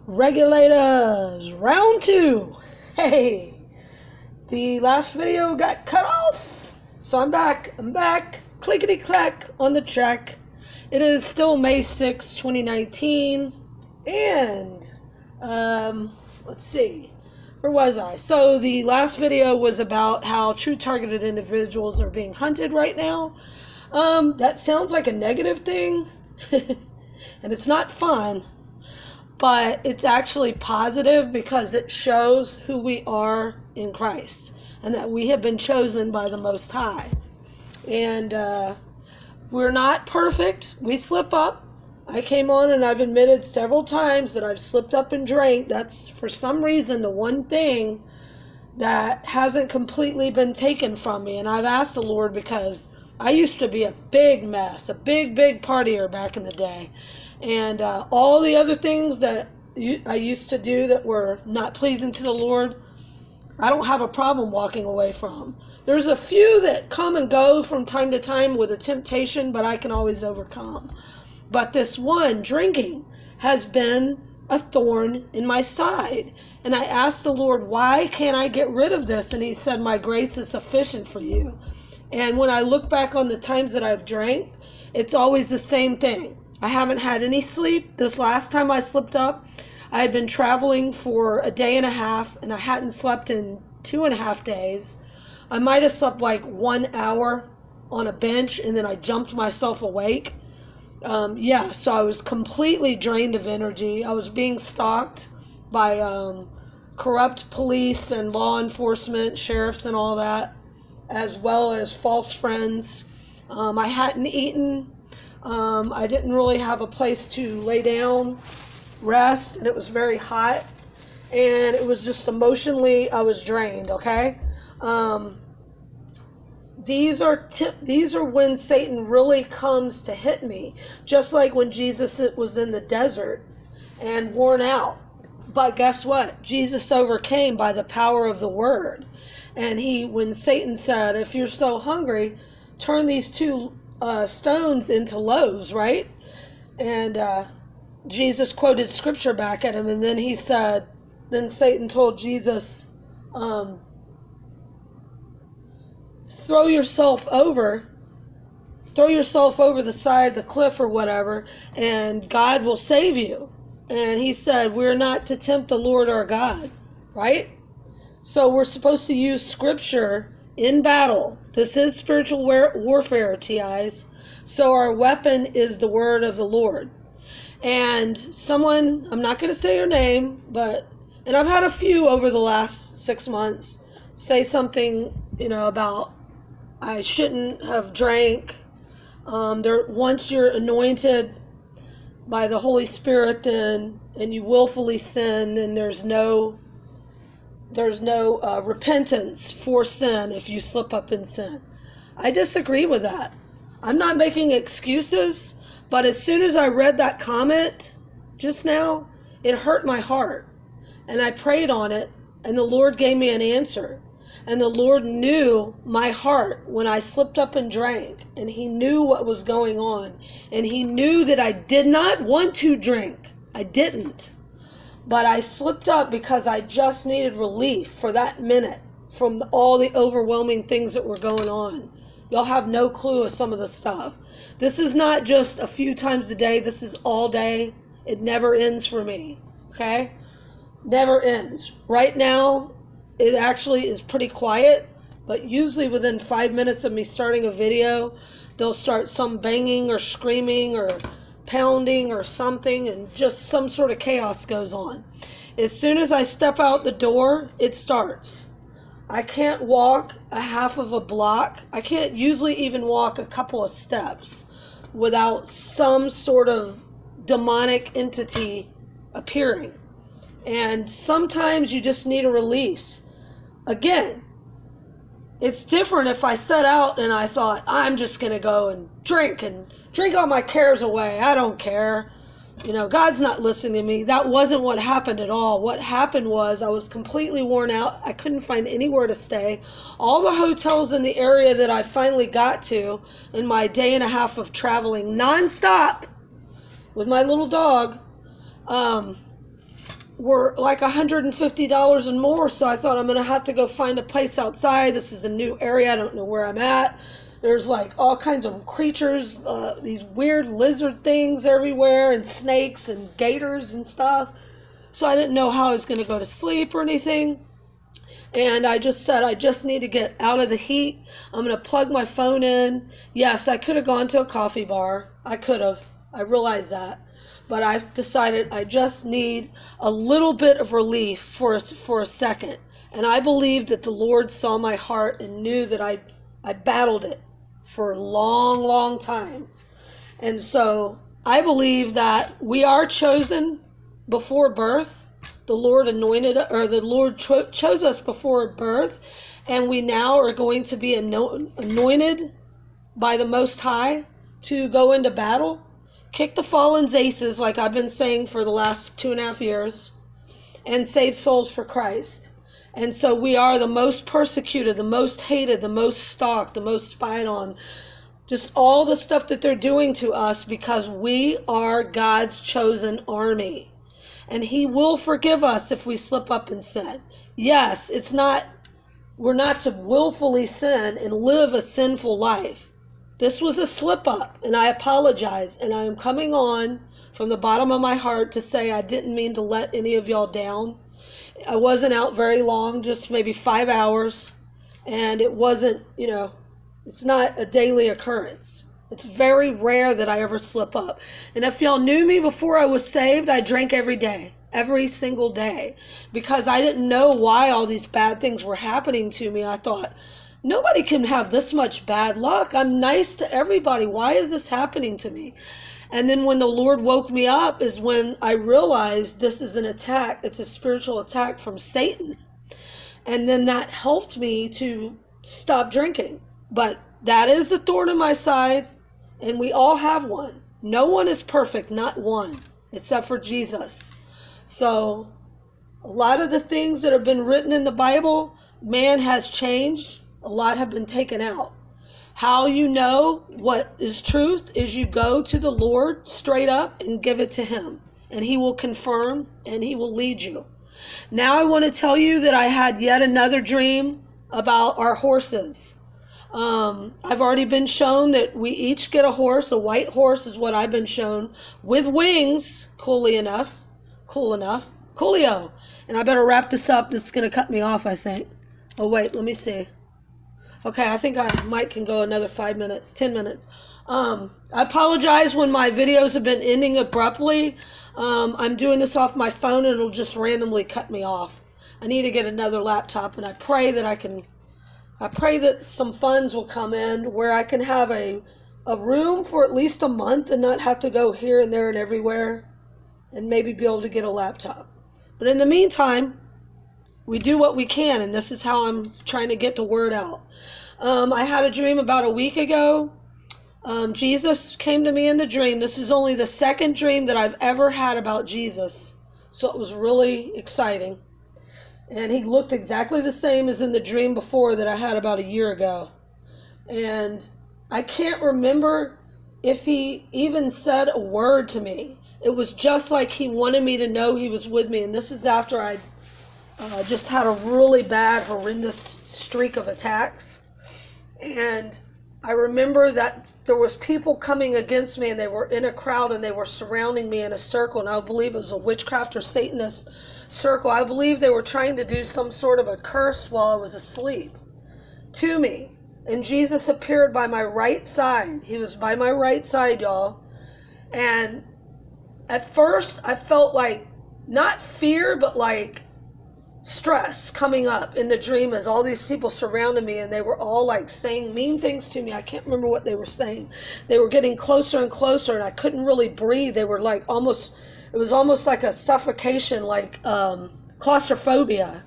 Regulators, round 2. Hey, the last video got cut off, so I'm back, clickety clack on the track. It is still May 6, 2019, and, let's see, where was I? So the last video was about how true targeted individuals are being hunted right now. That sounds like a negative thing, and it's not fun. But it's actually positive because it shows who we are in Christ and that we have been chosen by the Most High. And we're not perfect. We slip up. I came on and I've admitted several times that I've slipped up and drank. That's for some reason the one thing that hasn't completely been taken from me. And I've asked the Lord because I used to be a big mess, a big partier back in the day. And all the other things that I used to do that were not pleasing to the Lord, I don't have a problem walking away from. There's a few that come and go from time to time with a temptation, but I can always overcome. But this one, drinking, has been a thorn in my side. And I asked the Lord, why can't I get rid of this? And he said, my grace is sufficient for you. And when I look back on the times that I've drank, it's always the same thing. I haven't had any sleep. This last time I slipped up, I had been traveling for a day and a half, and I hadn't slept in 2.5 days. I might have slept like 1 hour on a bench, and then I jumped myself awake. So I was completely drained of energy. I was being stalked by corrupt police and law enforcement, sheriffs and all that, as well as false friends. I hadn't eaten. I didn't really have a place to lay down, rest, and it was very hot, and it was just emotionally, I was drained, okay? These are when Satan really comes to hit me, just like when Jesus was in the desert and worn out. But guess what? Jesus overcame by the power of the word. And when Satan said, if you're so hungry, turn these two stones into loaves, right? And Jesus quoted scripture back at him, and then he said, then Satan told Jesus, throw yourself over the side of the cliff or whatever, and God will save you. And he said, we're not to tempt the Lord our God, right? So we're supposed to use scripture in battle. This is spiritual warfare, TIs. So our weapon is the word of the Lord. And someone, I'm not going to say her name, and I've had a few over the last 6 months say something, about I shouldn't have drank. Once you're anointed by the Holy Spirit and you willfully sin, and there's no repentance for sin if you slip up in sin. I disagree with that. I'm not making excuses, but as soon as I read that comment just now, it hurt my heart. And I prayed on it, and the Lord gave me an answer. And the Lord knew my heart when I slipped up and drank, and he knew what was going on. And he knew that I did not want to drink. I didn't. But I slipped up because I just needed relief for that minute from all the overwhelming things that were going on. Y'all have no clue of some of the stuff. This is not just a few times a day. This is all day. It never ends for me, okay? Never ends. Right now, it actually is pretty quiet, but usually within 5 minutes of me starting a video, they'll start some banging or screaming or pounding or something, and just some sort of chaos goes on. As soon as I step out the door, it starts. I can't walk a half of a block. I can't usually even walk a couple of steps without some sort of demonic entity appearing. And sometimes you just need a release. Again, it's different if I set out and I thought, I'm just going to go and drink all my cares away. I don't care. God's not listening to me. That wasn't what happened at all. What happened was I was completely worn out. I couldn't find anywhere to stay. All the hotels in the area that I finally got to in my day and a half of traveling nonstop with my little dog, were like $150 and more. So I thought, I'm going to have to go find a place outside. This is a new area. I don't know where I'm at. There's like all kinds of creatures, these weird lizard things everywhere, and snakes and gators and stuff. So I didn't know how I was going to go to sleep or anything. And I just said, I just need to get out of the heat. I'm going to plug my phone in. Yes, I could have gone to a coffee bar. I could have. I realize that. But I've decided I just need a little bit of relief for a second. And I believe that the Lord saw my heart and knew that I battled it for a long, long time. And so I believe that we are chosen before birth. The Lord anointed, or the Lord chose us before birth, and we now are going to be anointed by the Most High to go into battle, kick the fallen's aces, like I've been saying for the last 2.5 years, and save souls for Christ. And so we are the most persecuted, the most hated, the most stalked, the most spied on, just all the stuff that they're doing to us, because we are God's chosen army. And he will forgive us if we slip up and sin. Yes, we're not to willfully sin and live a sinful life. This was a slip up, and I apologize. And I am coming on from the bottom of my heart to say I didn't mean to let any of y'all down. I wasn't out very long, just maybe 5 hours. And it wasn't, it's not a daily occurrence. It's very rare that I ever slip up. And if y'all knew me before I was saved, I drank every day, every single day, because I didn't know why all these bad things were happening to me. I thought, nobody can have this much bad luck. I'm nice to everybody. Why is this happening to me? And then when the Lord woke me up is when I realized this is an attack. It's a spiritual attack from Satan. And then that helped me to stop drinking. But that is the thorn in my side. And we all have one. No one is perfect, not one, except for Jesus. So a lot of the things that have been written in the Bible, man has changed. A lot have been taken out. How you know what is truth is you go to the Lord straight up and give it to him. And he will confirm and he will lead you. Now I want to tell you that I had yet another dream about our horses. I've already been shown that we each get a horse. A white horse is what I've been shown, with wings, cool enough, coolio. And I better wrap this up. This is going to cut me off, I think. Oh, wait, let me see. Okay, I think I might can go another 5 minutes, 10 minutes. I apologize when my videos have been ending abruptly. I'm doing this off my phone and it'll just randomly cut me off. I need to get another laptop, and I pray that some funds will come in where I can have a room for at least a month and not have to go here and there and everywhere, and maybe be able to get a laptop. But in the meantime, we do what we can, and this is how I'm trying to get the word out. I had a dream about a week ago. Jesus came to me in the dream. This is only the second dream that I've ever had about Jesus, so it was really exciting. And he looked exactly the same as in the dream before that I had about a year ago. And I can't remember if he even said a word to me. It was just like he wanted me to know he was with me. And this is after I just had a really bad, horrendous streak of attacks. And I remember that there was people coming against me, and they were in a crowd, and they were surrounding me in a circle. And I believe it was a witchcraft or Satanist circle. I believe they were trying to do some sort of a curse while I was asleep to me. And Jesus appeared by my right side. He was by my right side, y'all. And at first I felt like, not fear, but like stress coming up in the dream as all these people surrounded me, and they were all like saying mean things to me. I can't remember what they were saying. They were getting closer and closer, and I couldn't really breathe. They were like it was almost like a suffocation, like claustrophobia.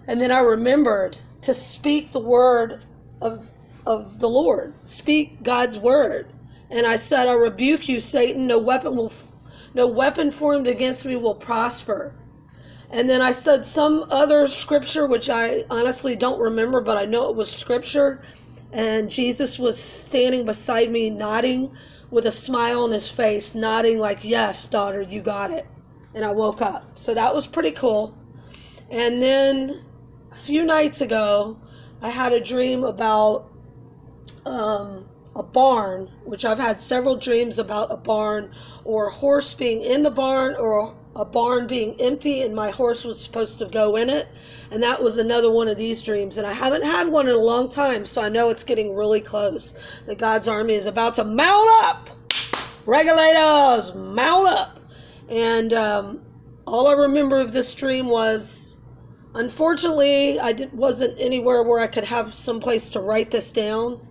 And then I remembered to speak the word of the Lord, speak God's word. And I said, I rebuke you, Satan. No weapon formed against me will prosper. And then I said some other scripture, which I honestly don't remember, but I know it was scripture. And Jesus was standing beside me, nodding with a smile on his face, nodding like, yes, daughter, you got it. and I woke up. So that was pretty cool. And then a few nights ago, I had a dream about a barn, which I've had several dreams about a barn or a horse being in the barn or a barn being empty and my horse was supposed to go in it. And that was another one of these dreams. And I haven't had one in a long time, so I know it's getting really close. That God's army is about to mount up. Regulators, mount up. And all I remember of this dream was, unfortunately, wasn't anywhere where I could have some place to write this down.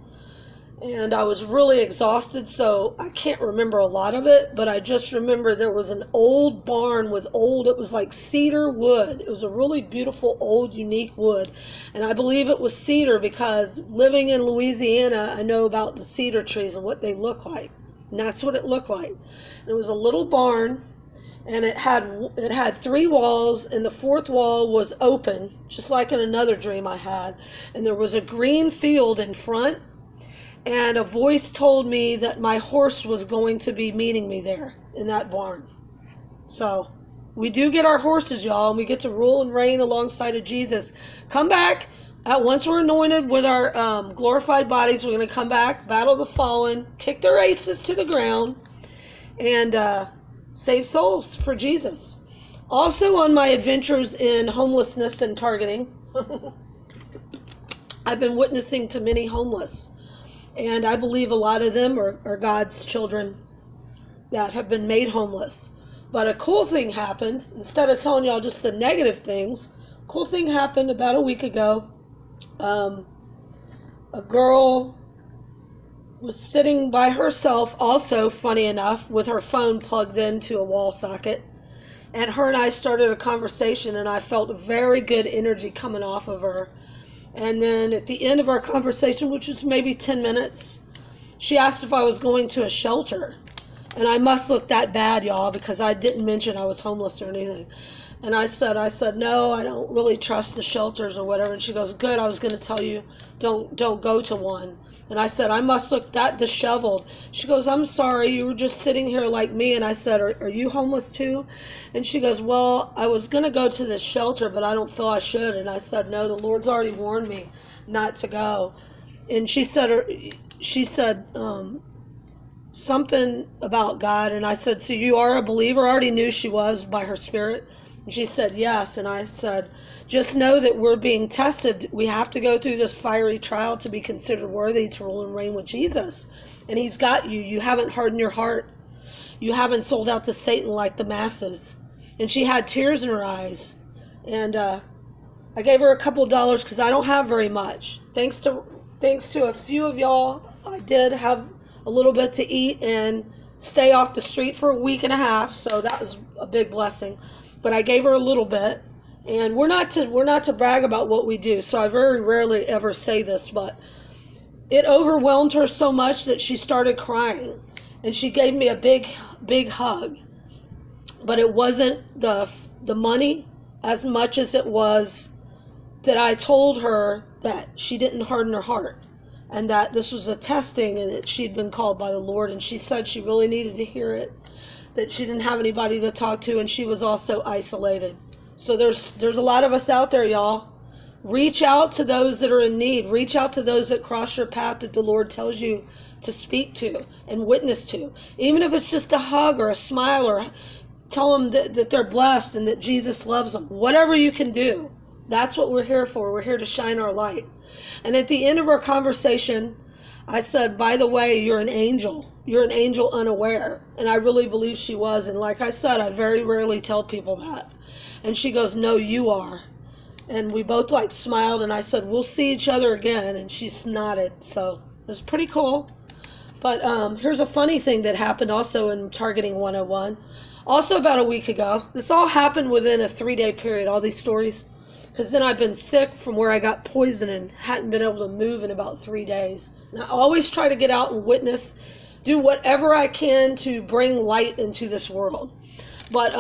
And I was really exhausted, so I can't remember a lot of it, but I just remember there was an old barn with it was like cedar wood. It was a really beautiful, old, unique wood. And I believe it was cedar because living in Louisiana, I know about the cedar trees and what they look like. And that's what it looked like. And it was a little barn, and it had 3 walls, and the 4th wall was open, just like in another dream I had. And there was a green field in front. And a voice told me that my horse was going to be meeting me there in that barn. So we do get our horses, y'all, and we get to rule and reign alongside of Jesus. Come back. Once we're anointed with our glorified bodies, we're going to come back, battle the fallen, kick their aces to the ground, and save souls for Jesus. Also on my adventures in homelessness and targeting, I've been witnessing to many homeless. And I believe a lot of them are God's children that have been made homeless. But a cool thing happened. Instead of telling y'all just the negative things, a cool thing happened about a week ago. A girl was sitting by herself, also, funny enough, with her phone plugged into a wall socket. And her and I started a conversation, and I felt very good energy coming off of her. And then at the end of our conversation, which was maybe 10 minutes, she asked if I was going to a shelter. And I must look that bad, y'all, because I didn't mention I was homeless or anything. And I said, no, I don't really trust the shelters or whatever. And she goes, good, I was going to tell you, don't go to one. And I said, I must look that disheveled. She goes, I'm sorry, you were just sitting here like me. And I said, are you homeless too? And she goes, well, I was going to go to this shelter, but I don't feel I should. And I said, no, the Lord's already warned me not to go. And she said something about God. And I said, so you are a believer? I already knew she was by her spirit. And she said, yes. And I said, just know that we're being tested. We have to go through this fiery trial to be considered worthy to rule and reign with Jesus. And he's got you. You haven't hardened your heart. You haven't sold out to Satan like the masses. And she had tears in her eyes. And I gave her a couple of dollars because I don't have very much. Thanks to a few of y'all, I did have a little bit to eat and stay off the street for a week and a half. So that was a big blessing. But I gave her a little bit, and we're not to brag about what we do. So I very rarely ever say this, but it overwhelmed her so much that she started crying, and she gave me a big hug. But it wasn't the money as much as it was that I told her that she didn't harden her heart, and that this was a testing, and that she'd been called by the Lord, and she said she really needed to hear it. That she didn't have anybody to talk to, and she was also isolated. So there's a lot of us out there, y'all. Reach out to those that are in need. Reach out to those that cross your path that the Lord tells you to speak to and witness to. Even if it's just a hug or a smile, or tell them that they're blessed and that Jesus loves them. Whatever you can do. That's what we're here for. We're here to shine our light. And at the end of our conversation, I said, by the way, you're an angel. You're an angel unaware. And I really believe she was. And like I said, I very rarely tell people that. And she goes, no, you are. And we both smiled, and I said, we'll see each other again. And she nodded. So it was pretty cool. But here's a funny thing that happened also in Targeting 101. Also about a week ago. This all happened within a 3-day period, all these stories. Because then I've been sick from where I got poisoned and hadn't been able to move in about 3 days. And I always try to get out and witness, do whatever I can to bring light into this world. But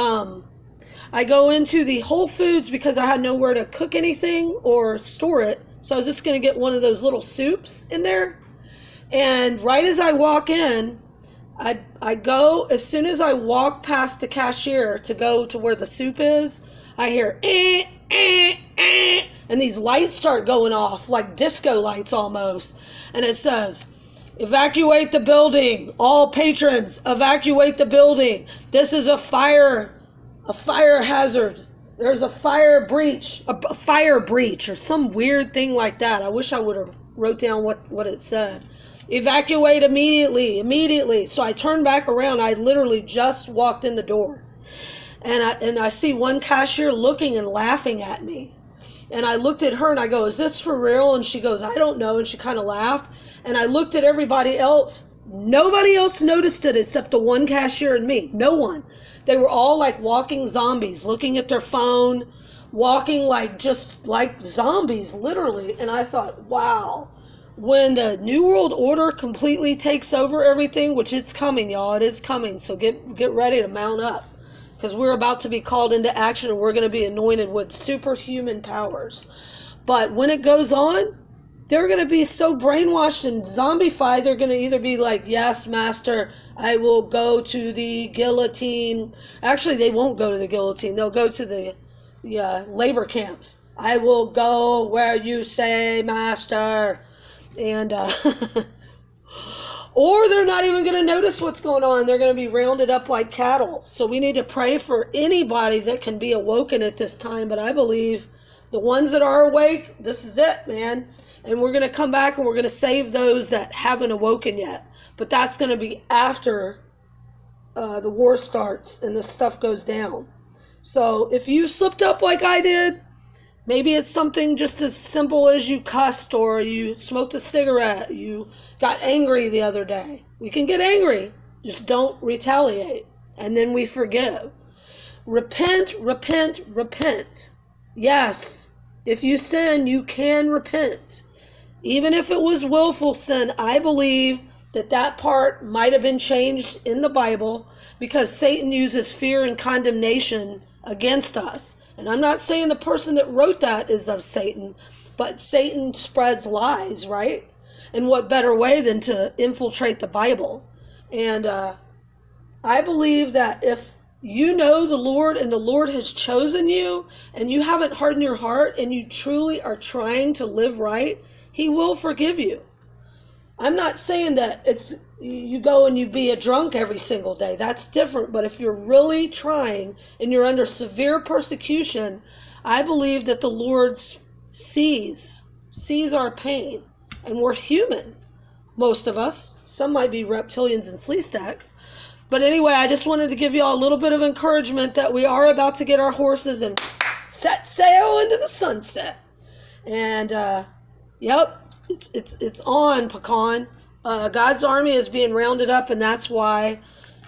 I go into the Whole Foods because I had nowhere to cook anything or store it. So I was just going to get one of those little soups in there. And right as I walk in, I go, as soon as I walk past the cashier to go to where the soup is, I hear and these lights start going off like disco lights almost. And it says, evacuate the building. All patrons, evacuate the building. This is a fire hazard. There's a fire breach or some weird thing like that. I wish I would have wrote down what it said. Evacuate immediately. So I turned back around. I literally just walked in the door. And I see one cashier looking and laughing at me. And I looked at her and I go, is this for real? And she goes, I don't know. And she kind of laughed. And I looked at everybody else. Nobody else noticed it except the one cashier and me. No one. They were all like walking zombies, looking at their phone, walking just like zombies, literally. And I thought, wow, when the New World Order completely takes over everything, which it's coming, y'all, it is coming. So get ready to mount up, because we're about to be called into action and we're going to be anointed with superhuman powers. But when it goes on, they're going to be so brainwashed and zombified, they're going to either be like, yes, master, I will go to the guillotine. Actually, they won't go to the guillotine. They'll go to the labor camps. I will go where you say, master. And or they're not even going to notice what's going on. They're going to be rounded up like cattle. So we need to pray for anybody that can be awoken at this time. But I believe the ones that are awake, this is it, man. And we're going to come back and we're going to save those that haven't awoken yet. But that's going to be after the war starts and this stuff goes down. So if you slipped up like I did, maybe it's something just as simple as you cussed or you smoked a cigarette, you got angry the other day. We can get angry, just don't retaliate. And then we forgive. Repent. Yes, if you sin, you can repent. Even if it was willful sin, I believe that part might have been changed in the Bible, because Satan uses fear and condemnation against us. And I'm not saying the person that wrote that is of Satan, but Satan spreads lies, right? And what better way than to infiltrate the Bible? And I believe that if you know the Lord and the Lord has chosen you and you haven't hardened your heart and you truly are trying to live right, He will forgive you. I'm not saying that it's you go and you be a drunk every single day. That's different. But if you're really trying and you're under severe persecution, I believe that the Lord sees our pain. And we're human, most of us. Some might be reptilians and sleep stacks. But anyway, I just wanted to give you all a little bit of encouragement that we are about to get our horses and set sail into the sunset. And yep, it's on, Pecan. God's army is being rounded up, and that's why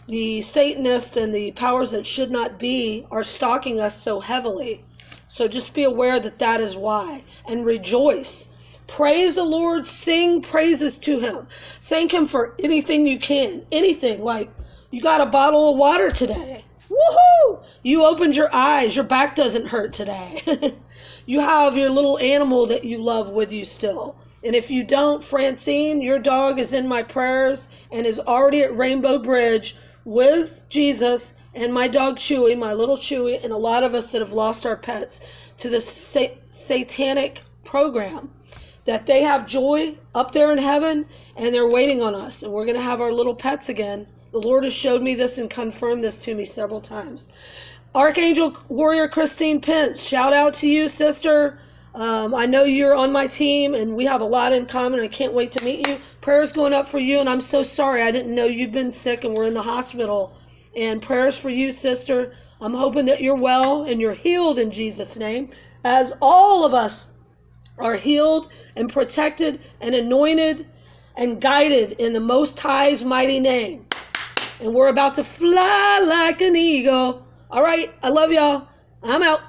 the Satanists and the powers that should not be are stalking us so heavily. So just be aware that is why. And rejoice. Praise the Lord. Sing praises to Him. Thank Him for anything you can. Anything. Like, you got a bottle of water today. Woohoo! You opened your eyes. Your back doesn't hurt today. You have your little animal that you love with you still. And if you don't, Francine, your dog is in my prayers and is already at Rainbow Bridge with Jesus and my dog Chewy, my little Chewy, and a lot of us that have lost our pets to this satanic program. That they have joy up there in heaven and they're waiting on us. And we're going to have our little pets again. The Lord has showed me this and confirmed this to me several times. Archangel Warrior Christine Pence, shout out to you, sister. I know you're on my team and we have a lot in common. I can't wait to meet you. Prayers going up for you, and I'm so sorry. I didn't know you'd been sick and were in the hospital. And prayers for you, sister. I'm hoping that you're well and you're healed in Jesus' name, as all of us are healed and protected and anointed and guided in the Most High's mighty name. And we're about to fly like an eagle. All right, I love y'all. I'm out.